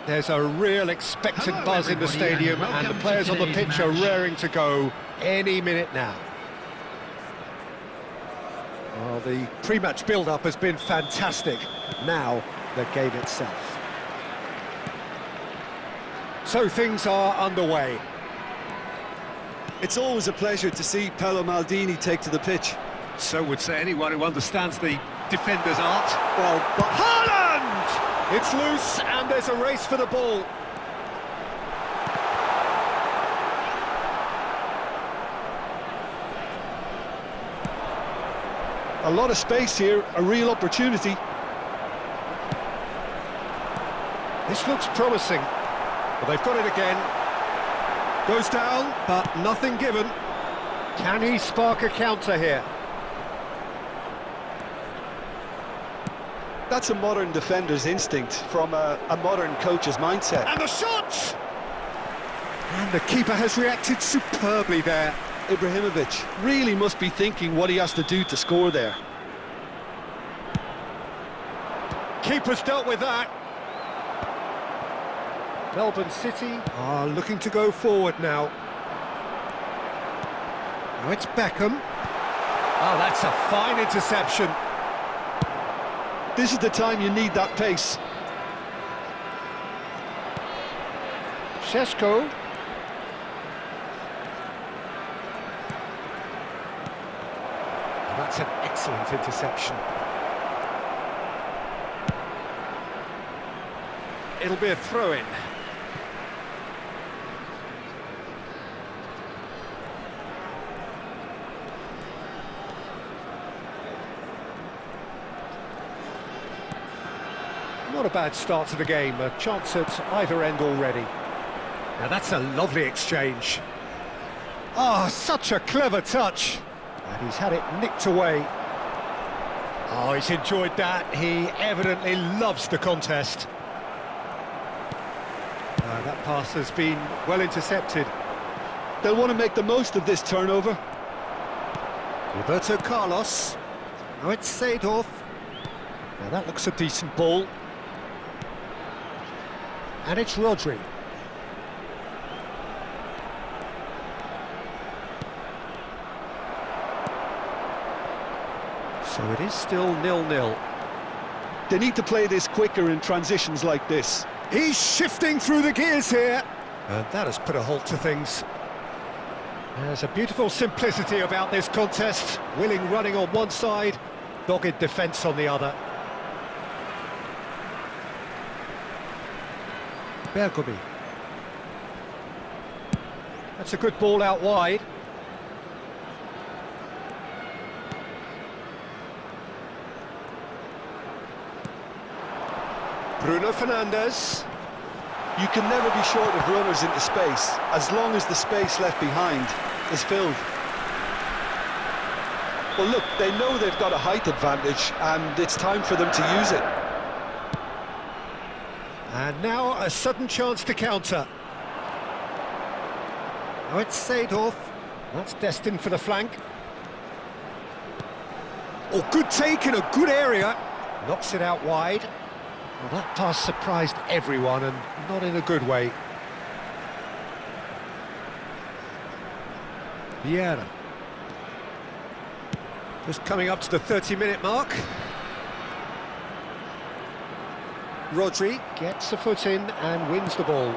There's a real expectant buzz in the stadium, and the players on the pitch are raring to go any minute now. Well, the pre-match build-up has been fantastic. Now, the game itself. So things are underway. It's always a pleasure to see Paolo Maldini take to the pitch. So would say anyone who understands the defender's art. Well, but Haaland! It's loose, and there's a race for the ball. a lot of space here, a real opportunity. This looks promising. But they've got it again. Goes down, but nothing given. Can he spark a counter here? That's a modern defender's instinct from a modern coach's mindset. And the shot! And the keeper has reacted superbly there. Ibrahimovic really must be thinking what he has to do to score there. Keeper's dealt with that. Melbourne City are looking to go forward now. Now it's Beckham. Oh, that's a fine interception. This is the time you need that pace. Šeško. Oh, that's an excellent interception. It'll be a throw-in. Not a bad start to the game, a chance at either end already. Now that's a lovely exchange. Oh, such a clever touch. And he's had it nicked away. Oh, he's enjoyed that. He evidently loves the contest. That pass has been well intercepted. They'll want to make the most of this turnover. Roberto Carlos. Now it's Seedorf. Now that looks a decent ball. And it's Rodri. So it is still 0-0. They need to play this quicker in transitions like this. He's shifting through the gears here. And that has put a halt to things. There's a beautiful simplicity about this contest. Willing running on one side, dogged defence on the other. Bergomi. That's a good ball out wide. Bruno Fernandes. You can never be short of runners into space, as long as the space left behind is filled. Well, look, they know they've got a height advantage, and it's time for them to use it. And now a sudden chance to counter. Now it's Seedorf. That's destined for the flank. Oh, good take in a good area. Knocks it out wide. Well, that pass surprised everyone, and not in a good way. Vieira. Just coming up to the 30-minute mark. Rodri gets a foot in and wins the ball.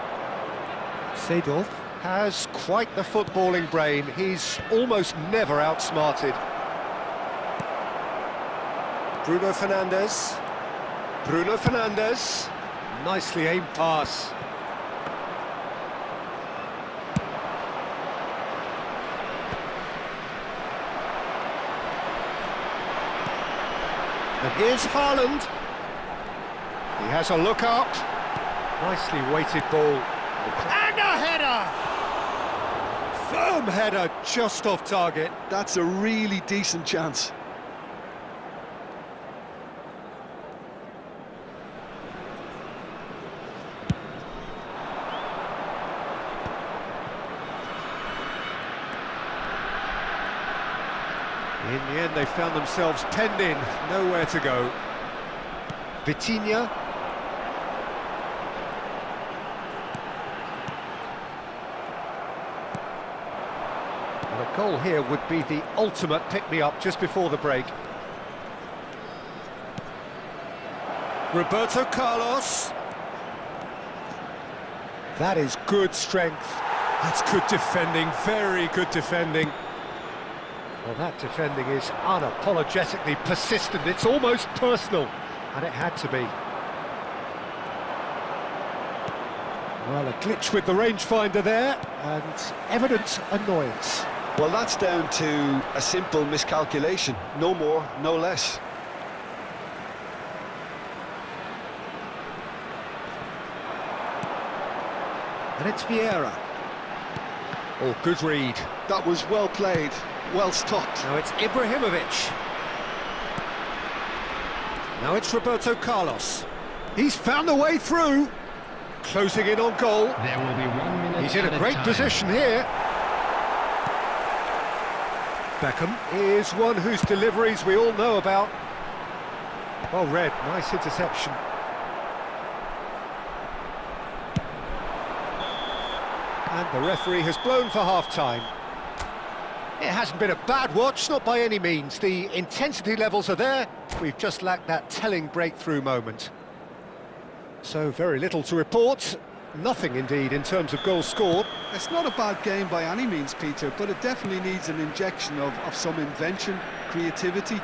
Seedorf has quite the footballing brain. He's almost never outsmarted. Bruno Fernandes. Bruno Fernandes. Nicely aimed pass. And here's Haaland. He has a look up. Nicely weighted ball. And a header! Firm header, just off target. That's a really decent chance. In the end, they found themselves penned in, nowhere to go. Vitinha. And a goal here would be the ultimate pick-me-up just before the break. Roberto Carlos. That is good strength. That's good defending, very good defending. Well, that defending is unapologetically persistent. It's almost personal, and it had to be. Well, a glitch with the rangefinder there, and evident annoyance. Well, that's down to a simple miscalculation. No more, no less. And it's Vieira. Oh, good read. That was well played, well stopped. Now it's Ibrahimovic. Now it's Roberto Carlos. He's found a way through. Closing in on goal. There will be 1 minute. He's in a great time. position here. Beckham is one whose deliveries we all know about. Well read, nice interception. And the referee has blown for half-time. It hasn't been a bad watch, not by any means. The intensity levels are there. We've just lacked that telling breakthrough moment. So very little to report. Nothing, indeed, in terms of goals scored. It's not a bad game by any means, Peter, but it definitely needs an injection of some invention, creativity.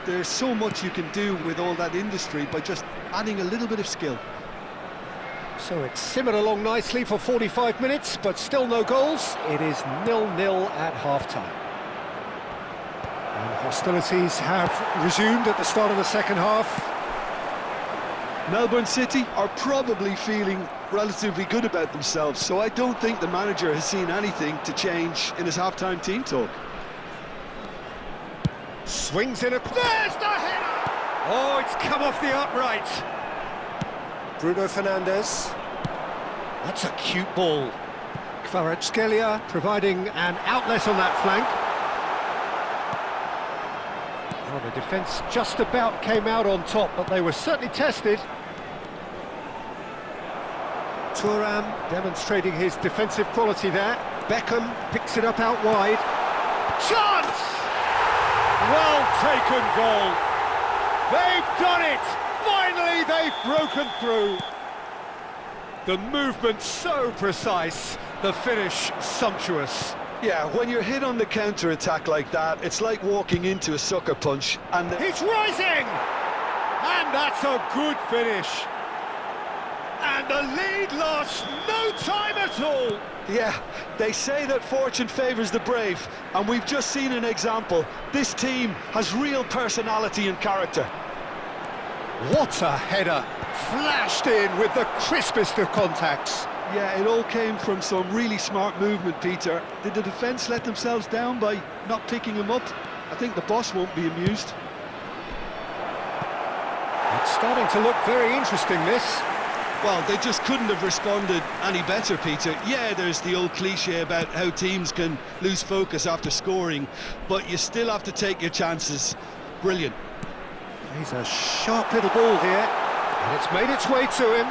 There's so much you can do with all that industry by just adding a little bit of skill. So it's simmered along nicely for 45 minutes, but still no goals. It is 0-0 at half-time. And hostilities have resumed at the start of the second half. Melbourne City are probably feeling relatively good about themselves, so I don't think the manager has seen anything to change in his half-time team talk. Swings in a... There's the header! Oh, it's come off the upright. Bruno Fernandes. That's a cute ball. Kvaratskhelia providing an outlet on that flank. Well, the defence just about came out on top, but they were certainly tested. Thuram demonstrating his defensive quality there. Beckham picks it up out wide. Chance! Well taken goal. They've done it! Finally, they've broken through. The movement so precise, the finish sumptuous. Yeah, when you're hit on the counter-attack like that, it's like walking into a sucker punch. And He's rising! And that's a good finish. And the lead lost no time at all. yeah, they say that fortune favours the brave, and we've just seen an example. This team has real personality and character. What a header! Flashed in with the crispest of contacts. Yeah, it all came from some really smart movement, Peter. Did the defence let themselves down by not picking him up? I think the boss won't be amused. It's starting to look very interesting, this. Well, they just couldn't have responded any better, Peter. Yeah, there's the old cliche about how teams can lose focus after scoring, but you still have to take your chances. Brilliant. He's a sharp little ball here, and it's made its way to him.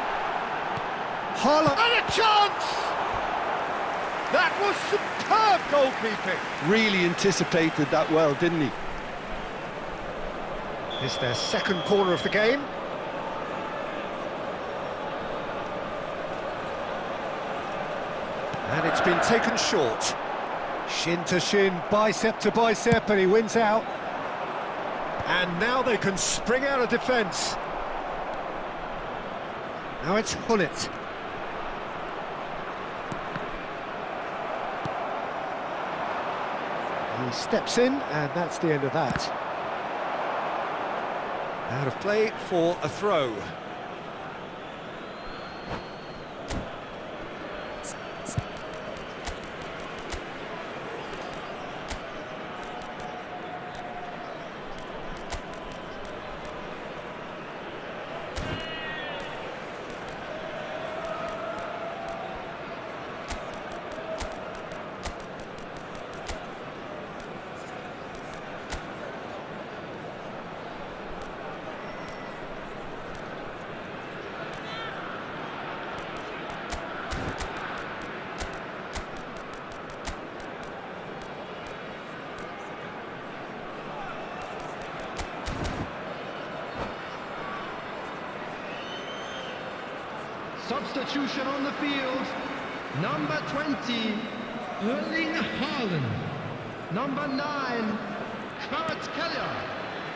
Haaland, and a chance! That was superb goalkeeping. Really anticipated that well, didn't he? It's their second corner of the game. And it's been taken short. Shin to shin, bicep to bicep, and he wins out. And now they can spring out of defence. Now it's Hullet. He steps in, and that's the end of that. Out of play for a throw. Substitution on the field. Number 20, Erling Haaland. Number 9, Kvaratskhelia.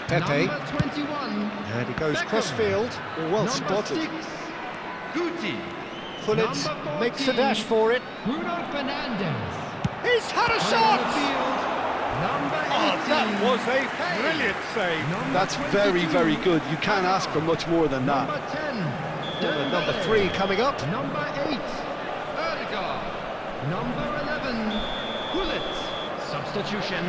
Pepe. Number 21, And he goes Beckham. cross-field. Well, well Number spotted. 6, Guti. Pullet Number makes a 14, dash for it. Bruno Fernandes. He's had a On the shot! field, number 18, Oh, that was a brilliant save. number That's very, 22, very good. You can't ask for much more than that. Number 10, And number Dembele. 3 coming up. Number 8, Odegaard. Number 11, Gullit. Substitution.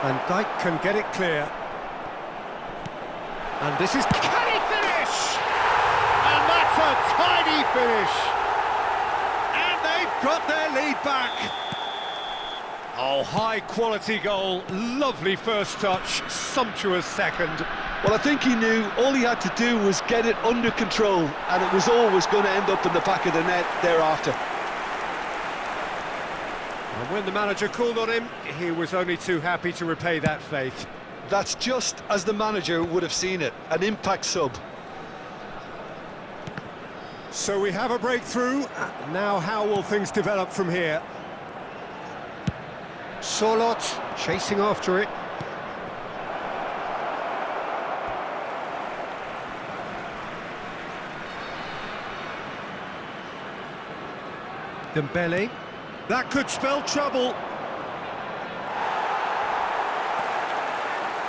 And Dijk can get it clear. And this is... Can he finish? And that's a tiny finish. And they've got their lead back. Oh, high-quality goal. Lovely first touch. Sumptuous second. Well, I think he knew all he had to do was get it under control, and it was always going to end up in the back of the net thereafter. And when the manager called on him, he was only too happy to repay that faith. That's just as the manager would have seen it, an impact sub. So we have a breakthrough. Now how will things develop from here? Sorloth chasing after it. Dembele. That could spell trouble.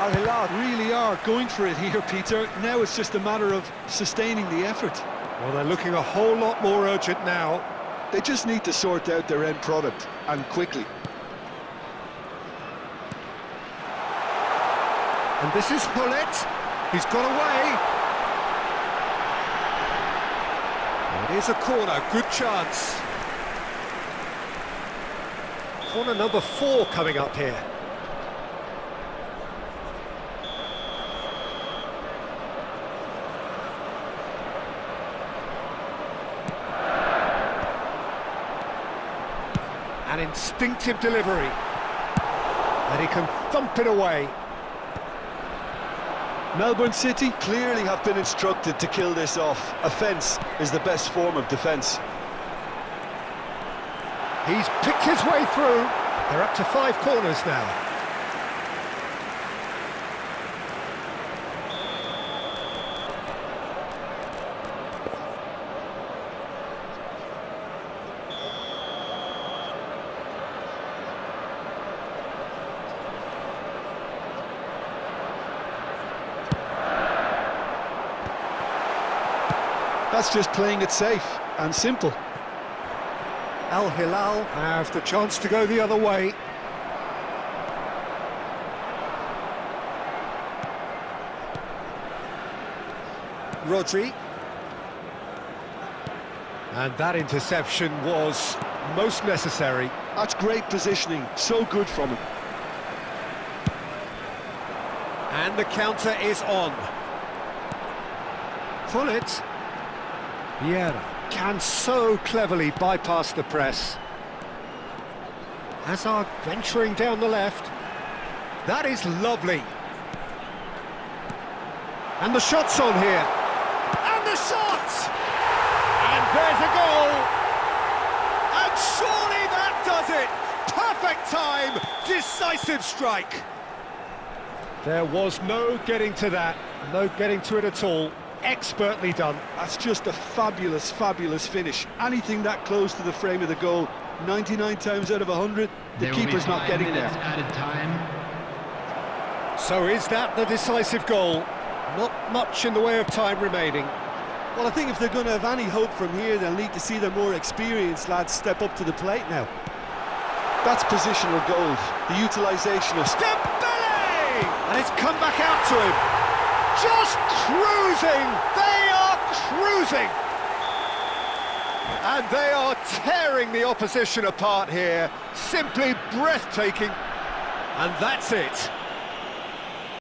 Al Hilal really are going for it here, Peter. Now it's just a matter of sustaining the effort. Well, they're looking a whole lot more urgent now. They just need to sort out their end product, and quickly. And this is Gullit. He's got away. It is a corner, good chance. Corner number 4 coming up here. An instinctive delivery. And he can thump it away. Melbourne City clearly have been instructed to kill this off. Offence is the best form of defence. He's picked his way through. They're up to 5 corners now. That's just playing it safe and simple. Al Hilal have the chance to go the other way. Rodri. And that interception was most necessary. That's great positioning, so good from him. And the counter is on. Gullit. Vieira can so cleverly bypass the press. Hazard venturing down the left. That is lovely. And the shot's on here. And the shot! And there's a goal! And surely that does it! Perfect time! Decisive strike! There was no getting to that. No getting to it at all. Expertly done. That's just a fabulous, fabulous finish. Anything that close to the frame of the goal, 99 times out of 100, the keeper's not getting there. Added time. So is that the decisive goal? Not much in the way of time remaining. Well, I think if they're going to have any hope from here, they'll need to see their more experienced lads step up to the plate now. That's positional gold, the utilisation of... Dembele! And it's come back out to him. Just cruising! They are cruising! And they are tearing the opposition apart here. Simply breathtaking. And that's it.